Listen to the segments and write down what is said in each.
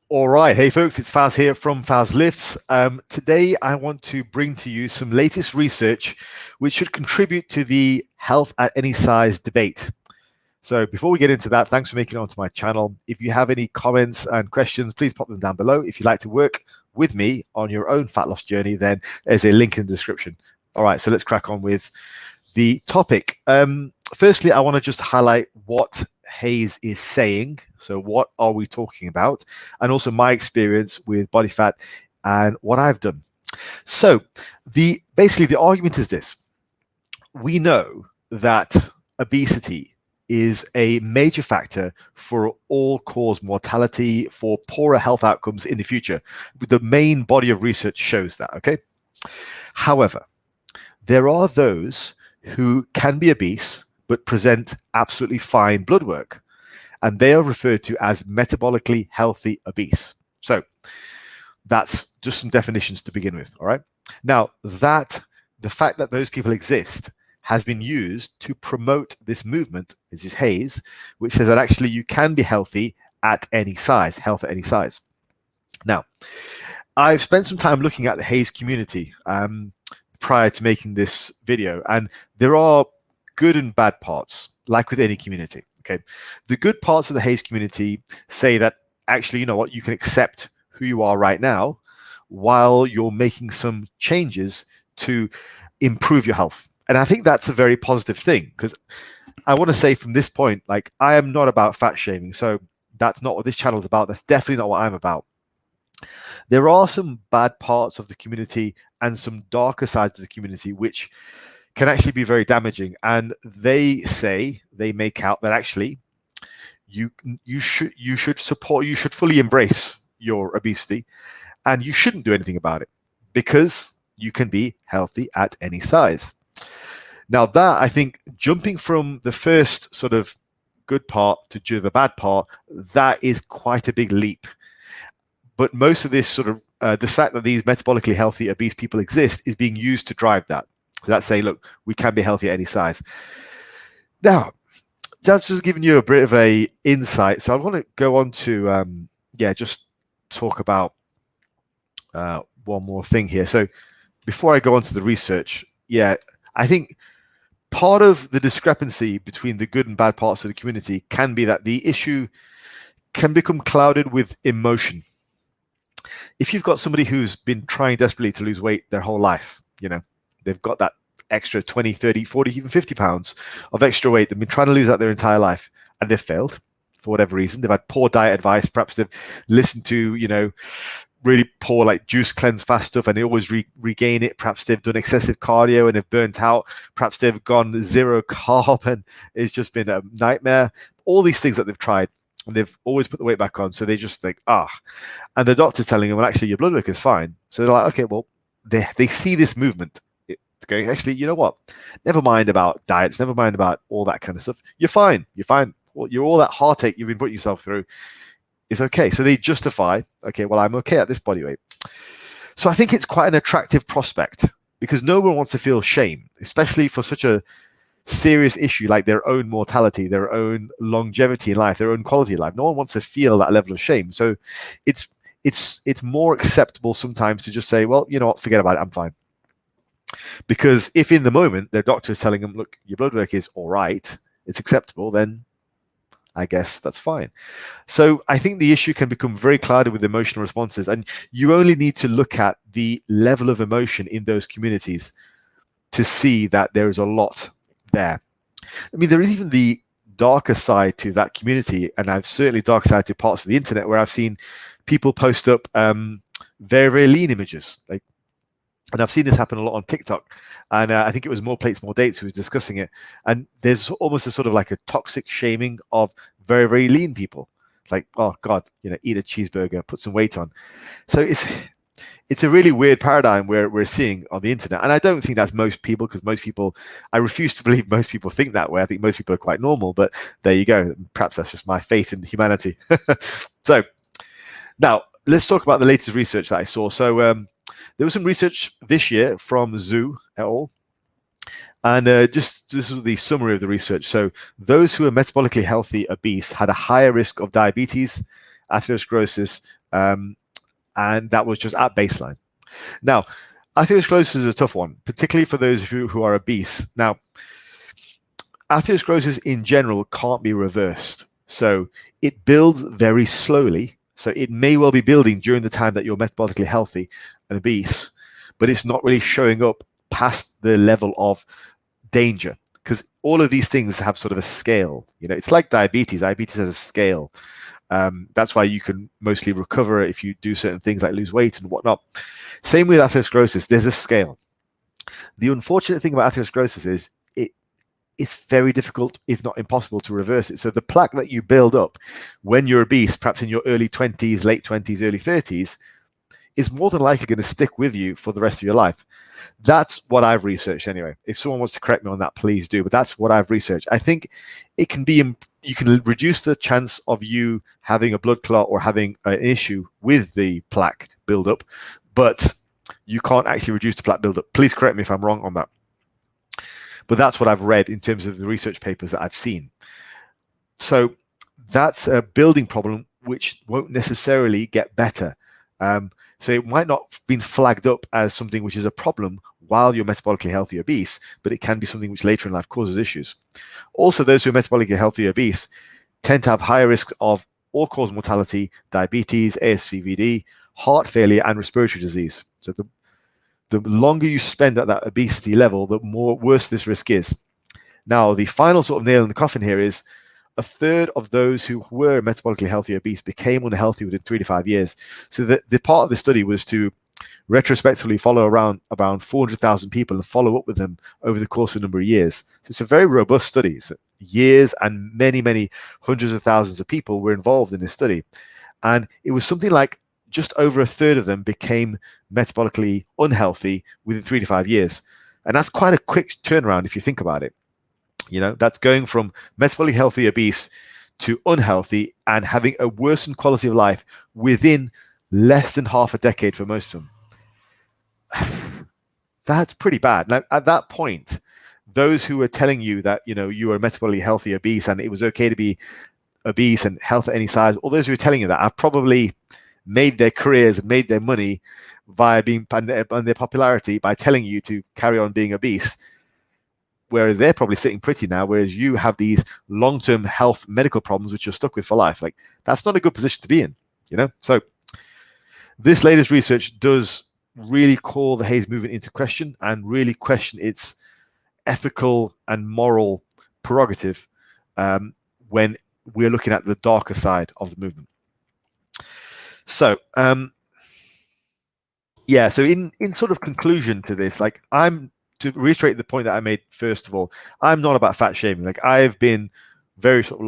All right. Hey, folks, it's Faz here from Faz Lifts. Today, I want to bring to you some latest research which should contribute to the health at any size debate. So before we get into that, thanks for making it onto my channel. If you have any comments and questions, please pop them down below. If you'd like to work with me on your own fat loss journey, then there's a link in the description. All right, so let's crack on with the topic. Firstly, I want to just highlight what Hayes is saying. So what are we talking about? And also my experience with body fat and what I've done. So basically the argument is this. We know that obesity is a major factor for all-cause mortality, for poorer health outcomes in the future. The main body of research shows that, okay? However, there are those who can be obese but present absolutely fine blood work, and they are referred to as metabolically healthy obese. So that's just some definitions to begin with, all right? Now, the fact that those people exist has been used to promote this movement, this is Hayes, which says that actually you can be healthy at any size, health at any size. Now, I've spent some time looking at the Hayes community prior to making this video, and there are good and bad parts, like with any community, okay? The good parts of the Hayes community say that actually, you know what, you can accept who you are right now while you're making some changes to improve your health. And I think that's a very positive thing, because I want to say from this point, like, I am not about fat shaming. So that's not what this channel is about. That's definitely not what I'm about. There are some bad parts of the community and some darker sides of the community which can actually be very damaging. And they make out that actually you should fully embrace your obesity, and you shouldn't do anything about it because you can be healthy at any size. Now that, I think, jumping from the first sort of good part to the bad part, that is quite a big leap. But most of this sort of the fact that these metabolically healthy obese people exist is being used to drive that. So that's saying, look, we can be healthy at any size. Now, that's just giving you a bit of a insight. So I want to go on to just talk about one more thing here. So before I go on to the research, I think part of the discrepancy between the good and bad parts of the community can be that the issue can become clouded with emotion. If you've got somebody who's been trying desperately to lose weight their whole life, you know, they've got that extra 20, 30, 40, even 50 pounds of extra weight. They've been trying to lose that their entire life, and they've failed for whatever reason. They've had poor diet advice. Perhaps they've listened to, you know, really poor, like, juice cleanse fast stuff, and they always regain it. Perhaps they've done excessive cardio and they've burnt out. Perhaps they've gone zero carb and it's just been a nightmare. All these things that they've tried, and they've always put the weight back on. So they just think, and the doctor's telling them, well, actually, your blood work is fine. So they're like, okay, well, they see this movement. It's going, actually, you know what? Never mind about diets. Never mind about all that kind of stuff. You're fine. You're fine. Well, you're all that heartache you've been putting yourself through is okay. So they justify, okay, well, I'm okay at this body weight. So I think it's quite an attractive prospect, because no one wants to feel shame, especially for such a serious issue like their own mortality, their own longevity in life, their own quality of life. No one wants to feel that level of shame. So it's more acceptable sometimes to just say, well, you know what, forget about it, I'm fine. Because if in the moment their doctor is telling them, look, your blood work is all right, it's acceptable, then I guess that's fine. So I think the issue can become very clouded with emotional responses, and you only need to look at the level of emotion in those communities to see that there is a lot there. I mean, there is even the darker side to that community, and I've certainly dark side to parts of the internet where I've seen people post up very, very lean images, like, and I've seen this happen a lot on TikTok, and I think it was More Plates, More Dates who was discussing it. And there's almost a sort of like a toxic shaming of very, very lean people. Like, oh God, you know, eat a cheeseburger, put some weight on. So it's a really weird paradigm where we're seeing on the internet. And I don't think that's most people, because most people, I refuse to believe most people think that way. I think most people are quite normal, but there you go. Perhaps that's just my faith in humanity. So now let's talk about the latest research that I saw. So there was some research this year from Zhu et al. And just this was the summary of the research. So those who are metabolically healthy obese had a higher risk of diabetes, atherosclerosis, And that was just at baseline. Now, atherosclerosis is a tough one, particularly for those of you who are obese. Now, atherosclerosis in general can't be reversed. So it builds very slowly. So it may well be building during the time that you're metabolically healthy and obese, but it's not really showing up past the level of danger, because all of these things have sort of a scale. It's like diabetes. Diabetes has a scale. That's why you can mostly recover if you do certain things like lose weight and whatnot. Same with atherosclerosis. There's a scale. The unfortunate thing about atherosclerosis is it's very difficult, if not impossible, to reverse it. So the plaque that you build up when you're obese, perhaps in your early 20s, late 20s, early 30s, is more than likely going to stick with you for the rest of your life. That's what I've researched anyway. If someone wants to correct me on that, please do. But that's what I've researched. I think it can be, you can reduce the chance of you having a blood clot or having an issue with the plaque buildup, but you can't actually reduce the plaque buildup. Please correct me if I'm wrong on that. But that's what I've read in terms of the research papers that I've seen. So that's a building problem which won't necessarily get better. So it might not have been flagged up as something which is a problem while you're metabolically healthy obese, but it can be something which later in life causes issues. Also, those who are metabolically healthy obese tend to have higher risk of all-cause mortality, diabetes, ASCVD, heart failure, and respiratory disease. So the longer you spend at that obesity level, the worse this risk is. Now, the final sort of nail in the coffin here is a third of those who were metabolically healthy obese became unhealthy within 3 to 5 years. So the part of the study was to retrospectively follow around 400,000 people and follow up with them over the course of a number of years. So it's a very robust study. So years and many, many hundreds of thousands of people were involved in this study. And it was something like just over a third of them became metabolically unhealthy within 3 to 5 years. And that's quite a quick turnaround if you think about it. That's going from metabolically healthy obese to unhealthy and having a worsened quality of life within less than half a decade for most of them. That's pretty bad. Now, at that point, those who were telling you that, you were metabolically healthy obese and it was okay to be obese and health at any size, all those who were telling you that have probably made their careers and made their money via being and their popularity by telling you to carry on being obese. Whereas they're probably sitting pretty now, whereas you have these long-term health medical problems which you're stuck with for life. Like, that's not a good position to be in, So this latest research does really call the Hayes movement into question and really question its ethical and moral prerogative when we're looking at the darker side of the movement. So, so in sort of conclusion to this, to reiterate the point that I made, first of all, I'm not about fat shaming. Like, I've been very sort of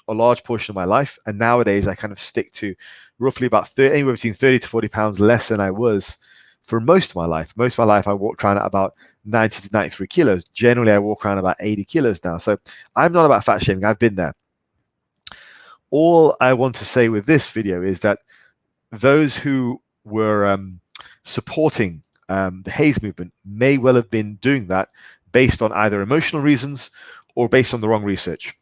a large portion of my life, and nowadays I kind of stick to roughly about anywhere between 30 to 40 pounds less than I was for most of my life. Most of my life I walked around at about 90 to 93 kilos. Generally, I walk around about 80 kilos now. So I'm not about fat shaming. I've been there. All I want to say with this video is that those who were supporting the Hayes movement may well have been doing that based on either emotional reasons or based on the wrong research.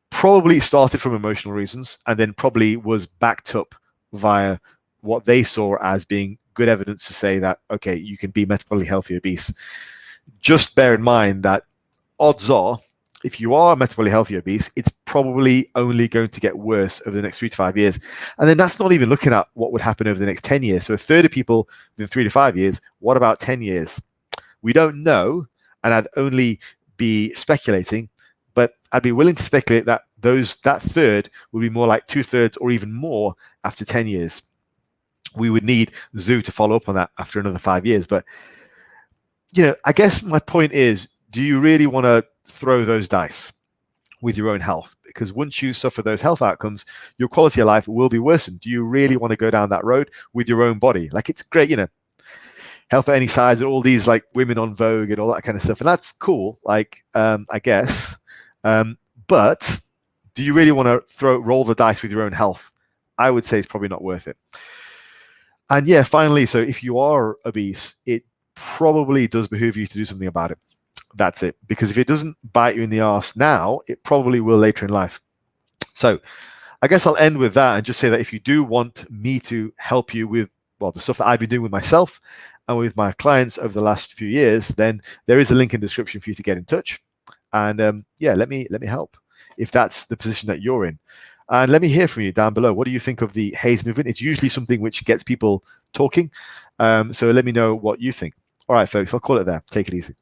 Probably started from emotional reasons and then probably was backed up via what they saw as being good evidence to say that, okay, you can be metabolically healthy obese. Just bear in mind that odds are, if you are metabolically healthy obese, it's probably only going to get worse over the next 3 to 5 years. And then that's not even looking at what would happen over the next 10 years. So a third of people within 3 to 5 years, what about 10 years? We don't know, and I'd only be speculating, but I'd be willing to speculate that that third will be more like 2/3 or even more after 10 years. We would need Zoo to follow up on that after another 5 years. But, I guess my point is, do you really want to throw those dice with your own health? Because once you suffer those health outcomes, your quality of life will be worsened. Do you really want to go down that road with your own body? Like, it's great, health at any size and all these like women on Vogue and all that kind of stuff. And that's cool, like, I guess. But do you really want to roll the dice with your own health? I would say it's probably not worth it. And yeah, finally, so if you are obese, it probably does behoove you to do something about it. That's it. Because if it doesn't bite you in the arse now, it probably will later in life. So I guess I'll end with that and just say that if you do want me to help you with, well, the stuff that I've been doing with myself and with my clients over the last few years, then there is a link in the description for you to get in touch. And yeah, let me help if that's the position that you're in. And let me hear from you down below. What do you think of the Haze movement? It's usually something which gets people talking. So let me know what you think. All right, folks, I'll call it there. Take it easy.